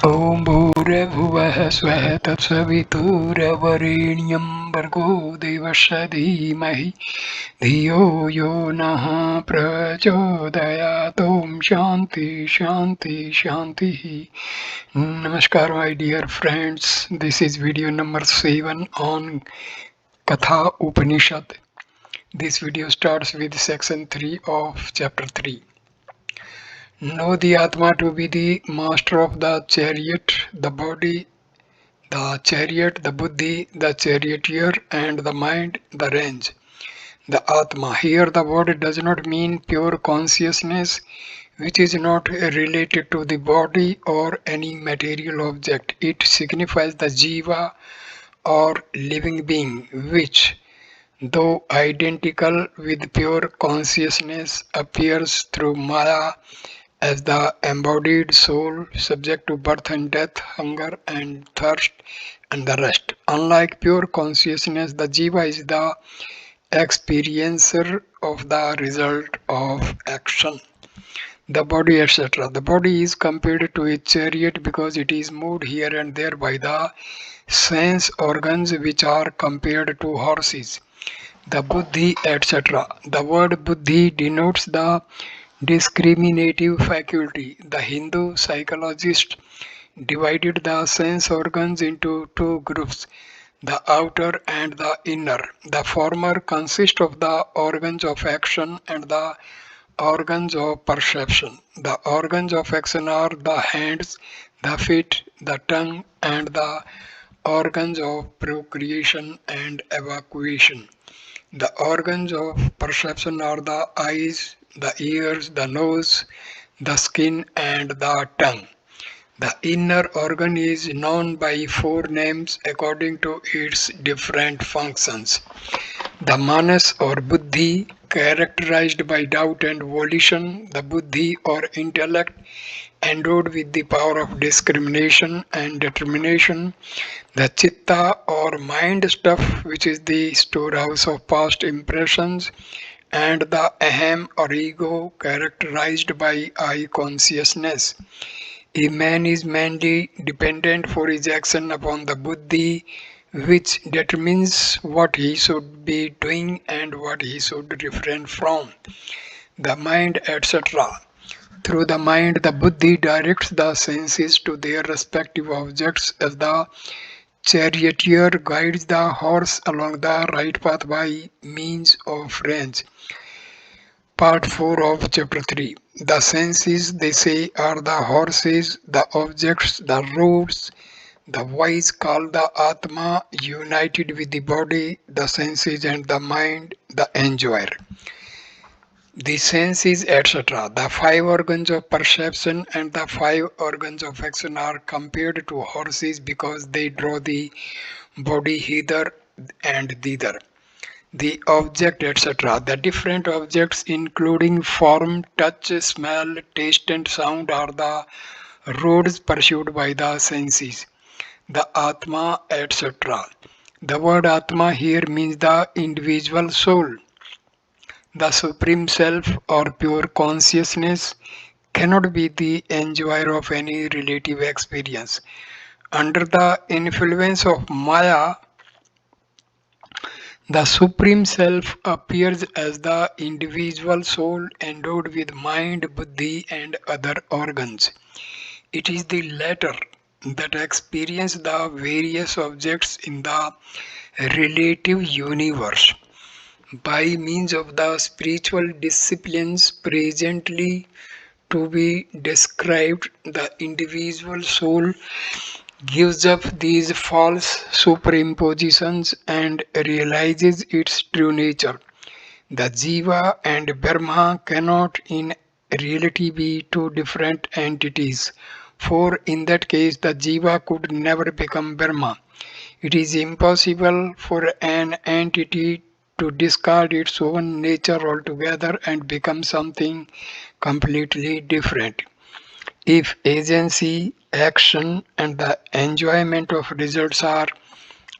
ॐ भूर्भुवः स्वः तत्सवितुर्वरेण्यं भर्गो देवस्य धीमहि धियो यो नः प्रचोदयात्। ॐ शान्ति शान्ति शान्तिः. Namaskar my dear friends, this is video number 7 on Katha Upanishad. This video starts with section 3 of chapter 3. Know the Atma to be the master of the chariot, the body, the chariot, the buddhi, the charioteer, and the mind, the range. The Atma. Here the word does not mean pure consciousness, which is not related to the body or any material object. It signifies the jiva or living being, which, though identical with pure consciousness, appears through Maya as the embodied soul, subject to birth and death, hunger and thirst, and the rest. Unlike pure consciousness, the jiva is the experiencer of the result of action. The body, etc. The body is compared to a chariot because it is moved here and there by the sense organs, which are compared to horses. The buddhi, etc. The word buddhi denotes the discriminative faculty. The Hindu psychologist divided the sense organs into two groups, the outer and the inner. The former consist of the organs of action and the organs of perception. The organs of action are the hands, the feet, the tongue, and the organs of procreation and evacuation. The organs of perception are the eyes, the ears, the nose, the skin, and the tongue. The inner organ is known by 4 names according to its different functions. The manas or buddhi, characterized by doubt and volition, the buddhi or intellect, endowed with the power of discrimination and determination, the chitta or mind stuff, which is the storehouse of past impressions, and the aham or ego, characterized by I consciousness. A man is mainly dependent for his action upon the buddhi, which determines what he should be doing and what he should refrain from. The mind, etc. Through the mind, the buddhi directs the senses to their respective objects as the charioteer guides the horse along the right path by means of range. Part 4 of chapter 3. The senses, they say, are the horses, the objects, the roads, the voice called the Atma, united with the body, the senses, and the mind, the enjoyer. The senses, etc. The 5 organs of perception and the 5 organs of action are compared to horses because they draw the body hither and thither. The object, etc. The different objects, including form, touch, smell, taste, and sound, are the roads pursued by the senses. The Atma, etc. The word Atma here means the individual soul. The Supreme Self or pure consciousness cannot be the enjoyer of any relative experience. Under the influence of Maya, the Supreme Self appears as the individual soul endowed with mind, buddhi, and other organs. It is the latter that experience the various objects in the relative universe. By means of the spiritual disciplines presently to be described, the individual soul gives up these false superimpositions and realizes its true nature. The Jiva and Brahma cannot in reality be two different entities, for in that case the Jiva could never become Brahma. It is impossible for an entity to discard its own nature altogether and become something completely different. If agency, action, and the enjoyment of results are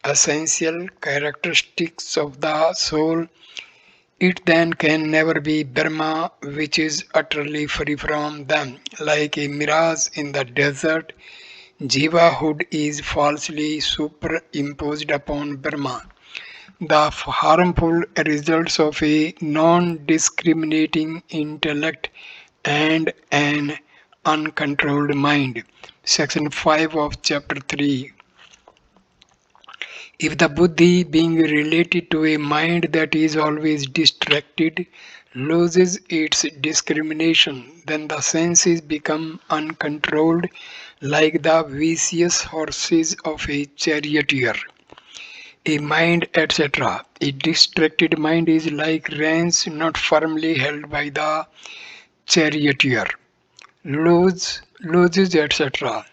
essential characteristics of the soul, it then can never be Brahma, which is utterly free from them. Like a mirage in the desert, Jivahood is falsely superimposed upon Brahma. The harmful results of a non-discriminating intellect and an uncontrolled mind. Section 5 of chapter 3. If the buddhi, being related to a mind that is always distracted, loses its discrimination, then the senses become uncontrolled like the vicious horses of a charioteer. A mind, etc. A distracted mind is like reins not firmly held by the charioteer. Loses, etc.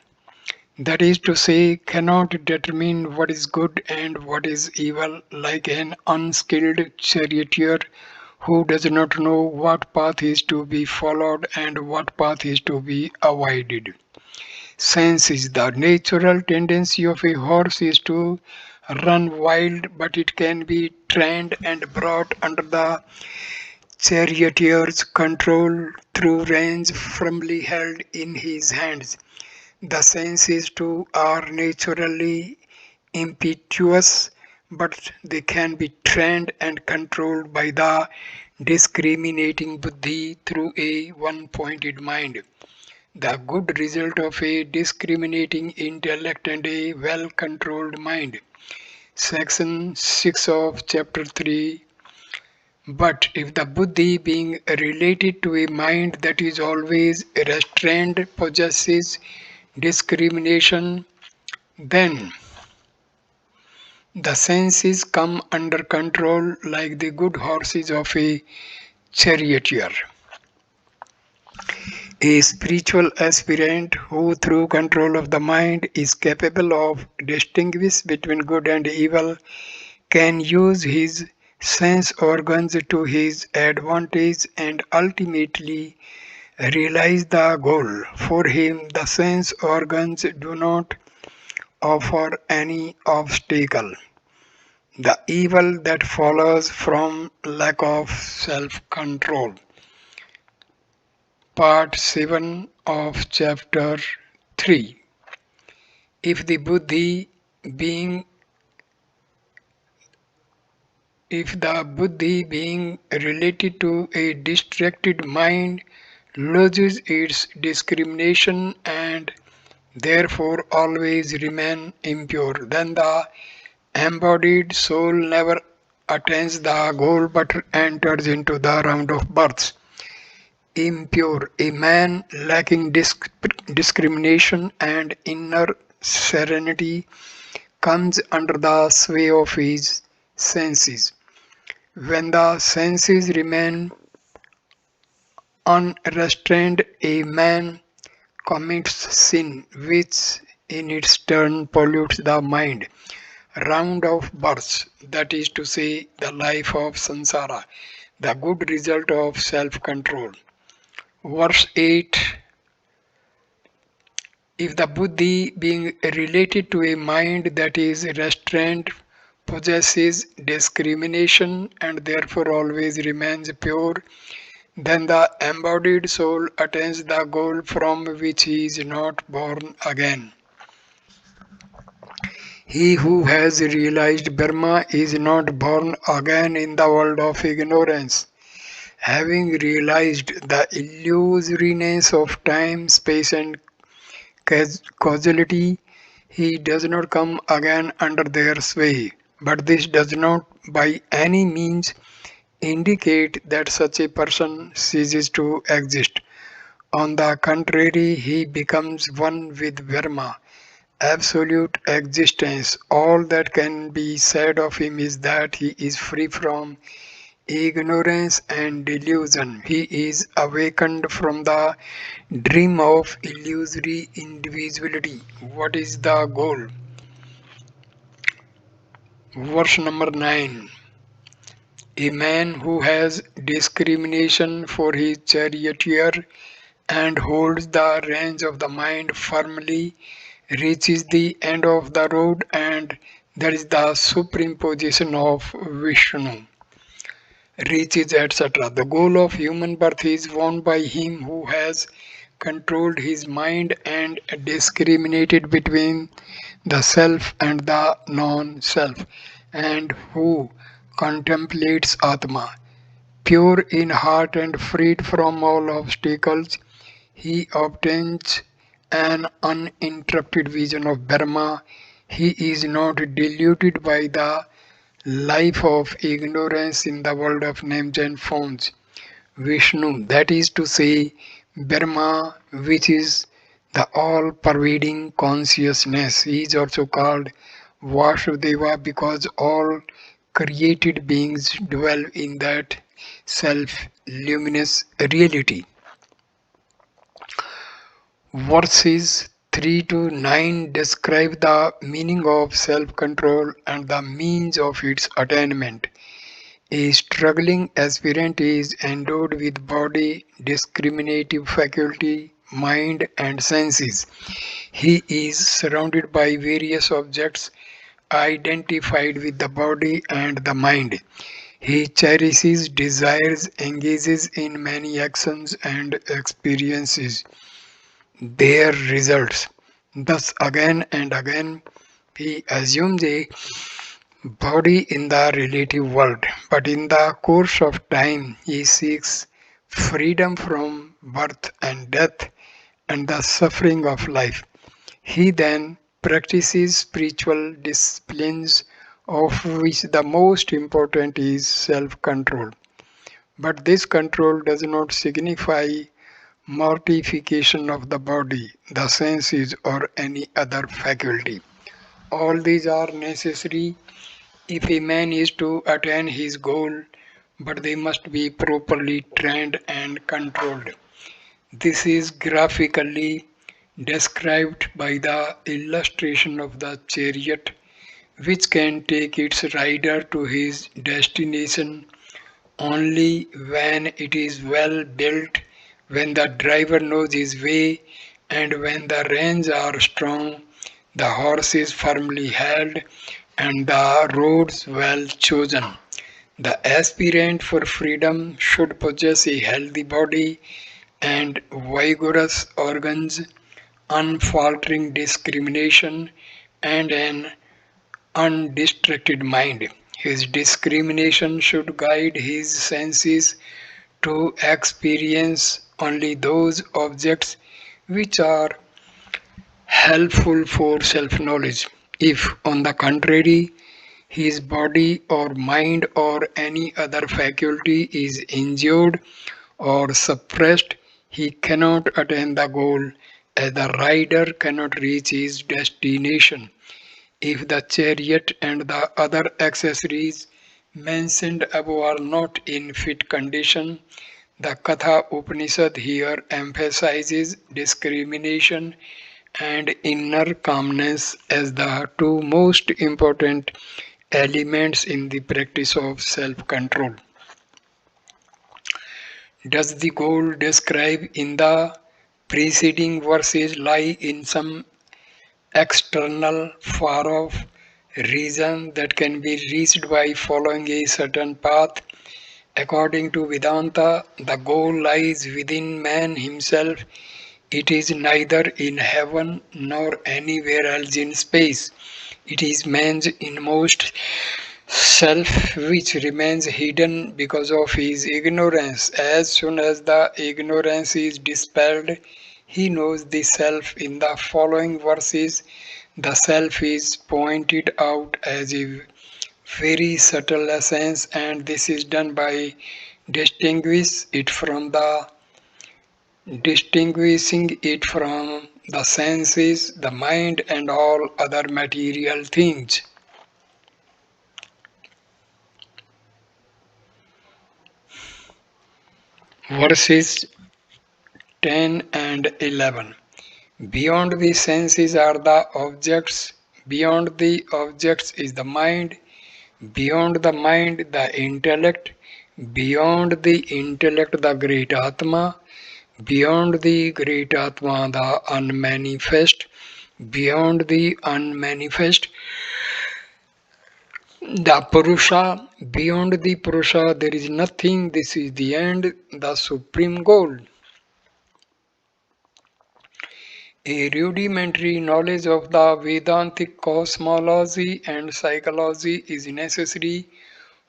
That is to say, cannot determine what is good and what is evil, like an unskilled charioteer who does not know what path is to be followed and what path is to be avoided. Sense is the natural tendency of a horse is to run wild, but it can be trained and brought under the charioteer's control through reins firmly held in his hands. The senses too are naturally impetuous, but they can be trained and controlled by the discriminating buddhi through a one-pointed mind. The good result of a discriminating intellect and a well-controlled mind. Section 6 of chapter 3. But if the buddhi, being related to a mind that is always restrained, possesses discrimination, then the senses come under control like the good horses of a charioteer. A spiritual aspirant who through control of the mind is capable of distinguish between good and evil can use his sense organs to his advantage and ultimately realize the goal. For him, the sense organs do not offer any obstacle. The evil that follows from lack of self-control. Part 7 of chapter 3. If the buddhi being related to a distracted mind loses its discrimination and therefore always remain impure, then the embodied soul never attains the goal but enters into the round of births. Impure, a man lacking discrimination and inner serenity, comes under the sway of his senses. When the senses remain unrestrained, a man commits sin, which in its turn pollutes the mind. Round of births, that is to say, the life of samsara, the good result of self-control. Verse 8. If the buddhi, being related to a mind that is restrained, possesses discrimination and therefore always remains pure, then the embodied soul attains the goal from which he is not born again. He who has realized Brahma is not born again in the world of ignorance. Having realized the illusoriness of time, space and causality, he does not come again under their sway. But this does not by any means indicate that such a person ceases to exist. On the contrary, he becomes one with Brahma, absolute existence. All that can be said of him is that he is free from ignorance and delusion. He is awakened from the dream of illusory individuality. What is the goal? Verse number 9. A man who has discrimination for his charioteer and holds the reins of the mind firmly reaches the end of the road, and that is the superimposition of Vishnu. Reaches, etc. The goal of human birth is won by him who has controlled his mind and discriminated between the self and the non-self, and who contemplates Atma, pure in heart and freed from all obstacles, he obtains an uninterrupted vision of Brahma. He is not deluded by the life of ignorance in the world of names and forms. Vishnu, that is to say, Brahma, which is the all pervading consciousness, is also called Vasudeva because all created beings dwell in that self luminous reality. Verses 3 to 9 describe the meaning of self control and the means of its attainment. A struggling aspirant is endowed with body, discriminative faculty, mind, and senses. He is surrounded by various objects identified with the body and the mind. He cherishes desires, engages in many actions, and experiences their results. Thus, again and again, he assumes a body in the relative world, but in the course of time, he seeks freedom from birth and death and the suffering of life. He then practices spiritual disciplines, of which the most important is self control. But this control does not signify mortification of the body, the senses, or any other faculty. All these are necessary if a man is to attain his goal, but they must be properly trained and controlled. This is graphically described by the illustration of the chariot, which can take its rider to his destination only when it is well built, when the driver knows his way, and when the reins are strong, the horse is firmly held, and the roads well chosen. The aspirant for freedom should possess a healthy body and vigorous organs, unfaltering discrimination, and an undistracted mind. His discrimination should guide his senses to experience only those objects which are helpful for self knowledge. If, on the contrary, his body or mind or any other faculty is injured or suppressed, he cannot attain the goal as the rider cannot reach his destination. If the chariot and the other accessories mentioned above are not in fit condition, the Katha Upanishad here emphasizes discrimination and inner calmness as the two most important elements in the practice of self control. Does the goal described in the preceding verses lie in some external, far off region that can be reached by following a certain path? According to Vedanta, the goal lies within man himself. It is neither in heaven nor anywhere else in space. It is man's inmost self which remains hidden because of his ignorance. As soon as the ignorance is dispelled, he knows the self. In the following verses, the self is pointed out as a very subtle essence, and this is done by distinguish it from the distinguishing it from the senses, the mind, and all other material things. Verses 10 and 11. Beyond the senses are the objects, beyond the objects is the mind, beyond the mind the intellect, beyond the intellect the great Atma, beyond the great Atma the unmanifest, beyond the unmanifest the Purusha, beyond the Purusha there is nothing. This is the end, the supreme goal. A rudimentary knowledge of the Vedantic cosmology and psychology is necessary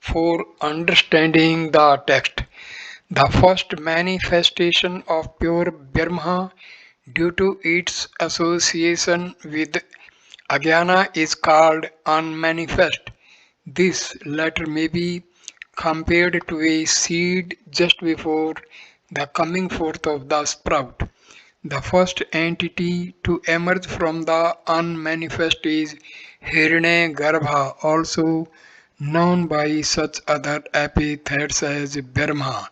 for understanding the text. The first manifestation of pure Brahma, due to its association with Agyana, is called unmanifest. This latter may be compared to a seed just before the coming forth of the sprout. The first entity to emerge from the unmanifest is Hiranyagarbha, also known by such other epithets as Brahma,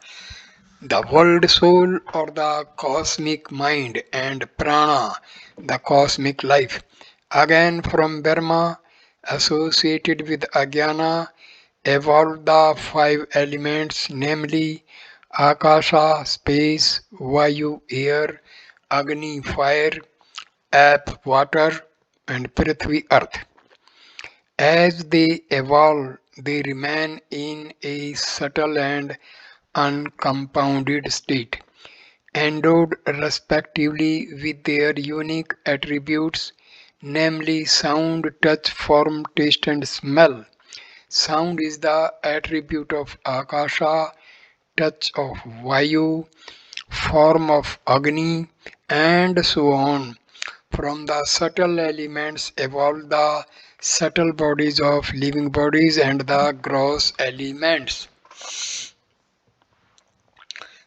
the world soul or the cosmic mind, and Prana, the cosmic life. Again from Brahma, associated with Agyana, evolved the five elements, namely Akasha, space, Vayu, air, Agni, fire, Ap, water, and Prithvi, earth. As they evolve, they remain in a subtle and uncompounded state, endowed respectively with their unique attributes, namely sound, touch, form, taste, and smell. Sound is the attribute of Akasha, touch of Vayu, form of Agni, and so on. From the subtle elements evolved the subtle bodies of living bodies and the gross elements.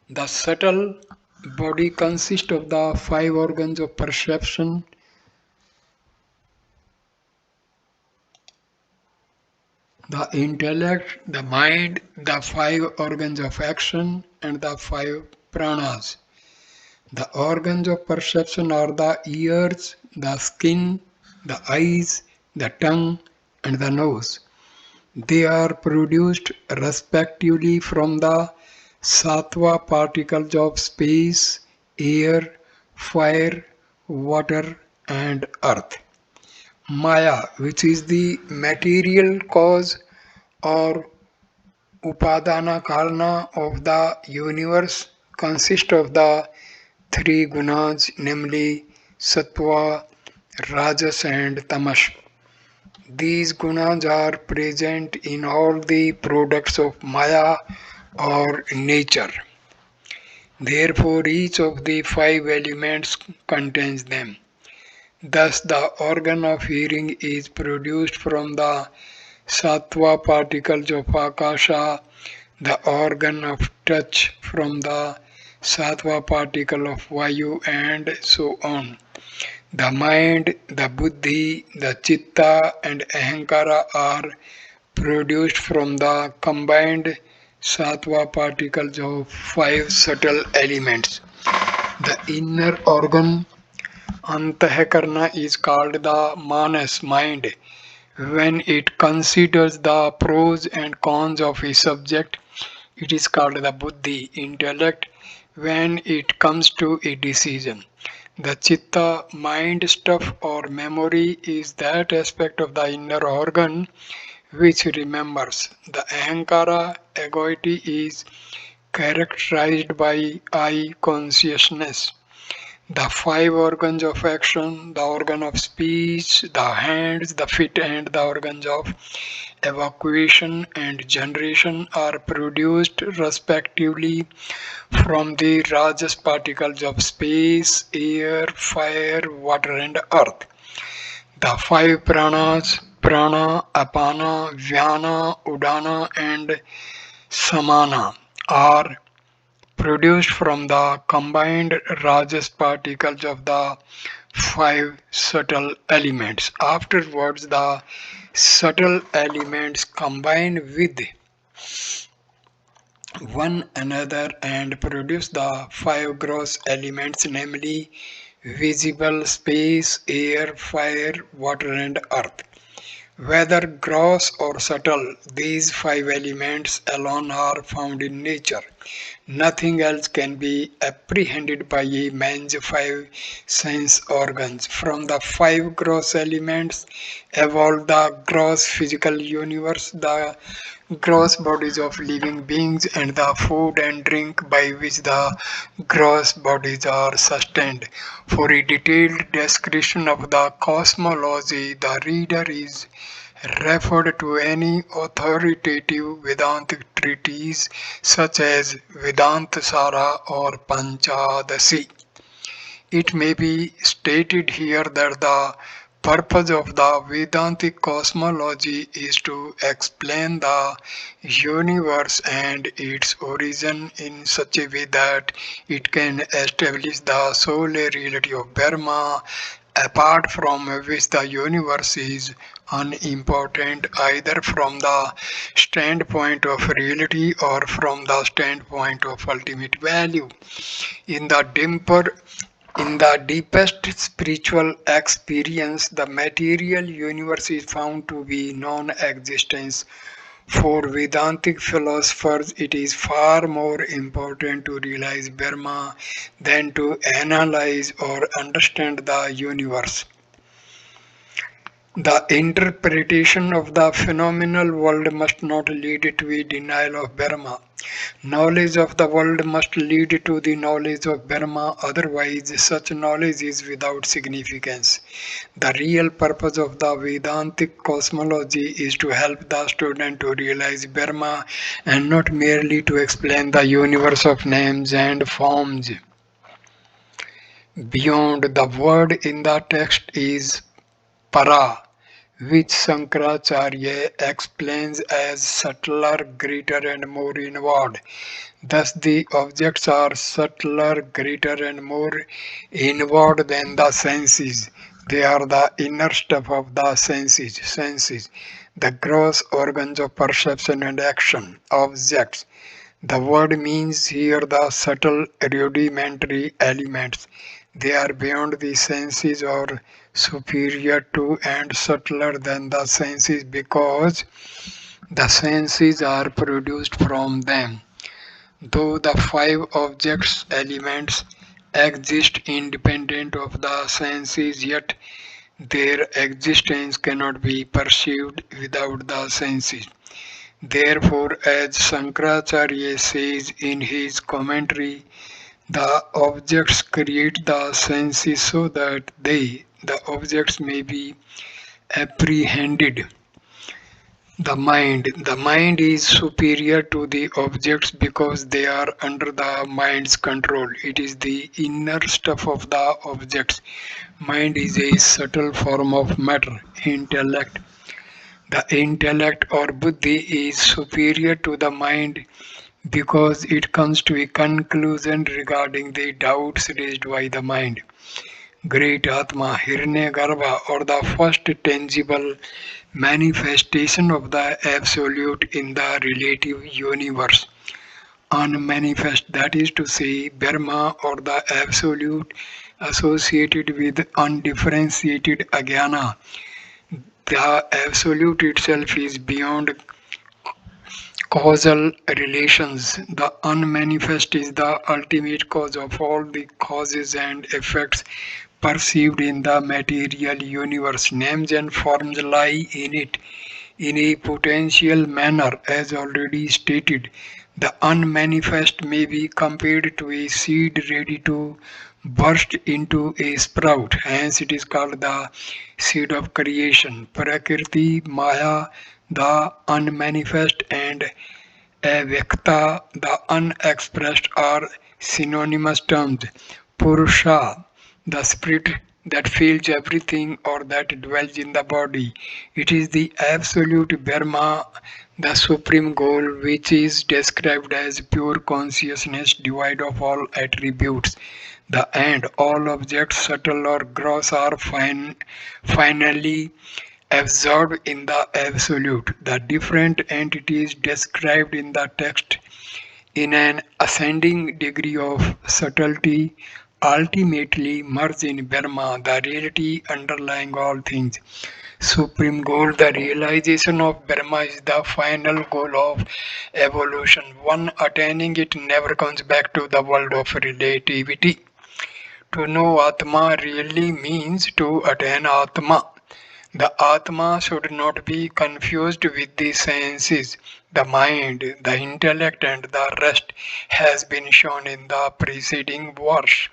The subtle body consists of the five organs of perception, the intellect, the mind, the five organs of action, and the five pranas. The organs of perception are the ears, the skin, the eyes, the tongue, and the nose. They are produced respectively from the sattva particles of space, air, fire, water, and earth. Maya, which is the material cause or upadana karana of the universe, consists of the three gunas, namely sattva, rajas, and tamas. These gunas are present in all the products of Maya or nature. Therefore, each of the five elements contains them. Thus, the organ of hearing is produced from the sattva particles of Akasha, the organ of touch from the sattva particle of Vayu, and so on. The mind, the buddhi, the chitta, and ahankara are produced from the combined sattva particles of five subtle elements. The inner organ, Antahkarana, is called the manas, mind. When it considers the pros and cons of a subject, it is called the buddhi, intellect, when it comes to a decision. The chitta, mind stuff or memory, is that aspect of the inner organ which remembers. The ahankara, egoity, is characterized by I consciousness. The five organs of action, the organ of speech, the hands, the feet, and the organs of evacuation and generation are produced respectively from the Rajas particles of space, air, fire, water, and earth. The five pranas, prana, apana, vyana, udana, and samana, are produced from the combined Rajas particles of the five subtle elements. Afterwards, the subtle elements combine with one another and produce the five gross elements, namely visible, space, air, fire, water, and earth. Whether gross or subtle, these five elements alone are found in nature. Nothing else can be apprehended by a man's five sense organs. From the five gross elements evolved the gross physical universe, the gross bodies of living beings, and the food and drink by which the gross bodies are sustained. For a detailed description of the cosmology, the reader is referred to any authoritative Vedantic treatise such as Vedantasara or Panchadasi. It may be stated here that the purpose of the Vedantic cosmology is to explain the universe and its origin in such a way that it can establish the sole reality of Brahma, apart from which the universe is unimportant either from the standpoint of reality or from the standpoint of ultimate value. In the deeper in the deepest spiritual experience, the material universe is found to be non-existence. For Vedantic philosophers, it is far more important to realize Brahma than to analyze or understand the universe. The interpretation of the phenomenal world must not lead to a denial of Brahma. Knowledge of the world must lead to the knowledge of Brahma, otherwise, such knowledge is without significance. The real purpose of the Vedantic cosmology is to help the student to realize Brahma and not merely to explain the universe of names and forms. Beyond the word in the text is para, which Shankaracharya explains as subtler, greater, and more inward. Thus, the objects are subtler, greater, and more inward than the senses. They are the inner stuff of the senses, the gross organs of perception and action, objects. The word means here the subtle rudimentary elements. They are beyond the senses or superior to and subtler than the senses because the senses are produced from them. Though the five objects elements exist independent of the senses, yet their existence cannot be perceived without the senses. Therefore, as Shankaracharya says in his commentary, the objects create the senses so that the objects, may be apprehended. The mind is superior to the objects because they are under the mind's control. It is the inner stuff of the objects. Mind is a subtle form of matter, intellect. The intellect or buddhi is superior to the mind because it comes to a conclusion regarding the doubts raised by the mind. Great Atma, Hiranyagarbha, or the first tangible manifestation of the Absolute in the relative universe. Unmanifest, that is to say, Brahma or the Absolute associated with undifferentiated Agyana. The Absolute itself is beyond causal relations. The unmanifest is the ultimate cause of all the causes and effects perceived in the material universe. Names and forms lie in it in a potential manner, as already stated. The unmanifest may be compared to a seed ready to burst into a sprout, hence it is called the seed of creation. Prakriti, Maya, the unmanifest, and Avyakta, the unexpressed, are synonymous terms. Purusha, the spirit that fills everything or that dwells in the body. It is the absolute Brahma, the supreme goal, which is described as pure consciousness devoid of all attributes. The end, all objects, subtle or gross, are finally absorbed in the absolute. The different entities described in the text in an ascending degree of subtlety ultimately merge in Brahma, the reality underlying all things. supreme goal. The realization of Brahma is the final goal of evolution. One attaining it never comes back to the world of relativity. To know Atma really means to attain Atma. The Atma should not be confused with the senses, the mind, the intellect, and the rest has been shown in the preceding verse.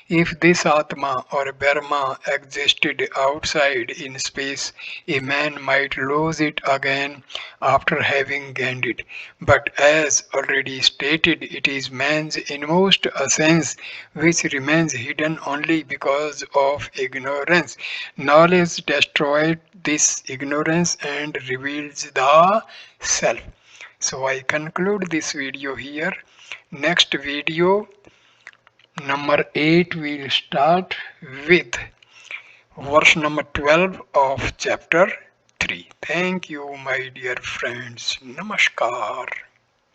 If this Atma or Brahma existed outside in space, a man might lose it again after having gained it. But as already stated, it is man's inmost essence which remains hidden only because of ignorance. Knowledge destroys this ignorance and reveals the self. So I conclude this video here. Next video number 8 will start with verse number 12 of chapter 3. Thank you, my dear friends. Namaskar.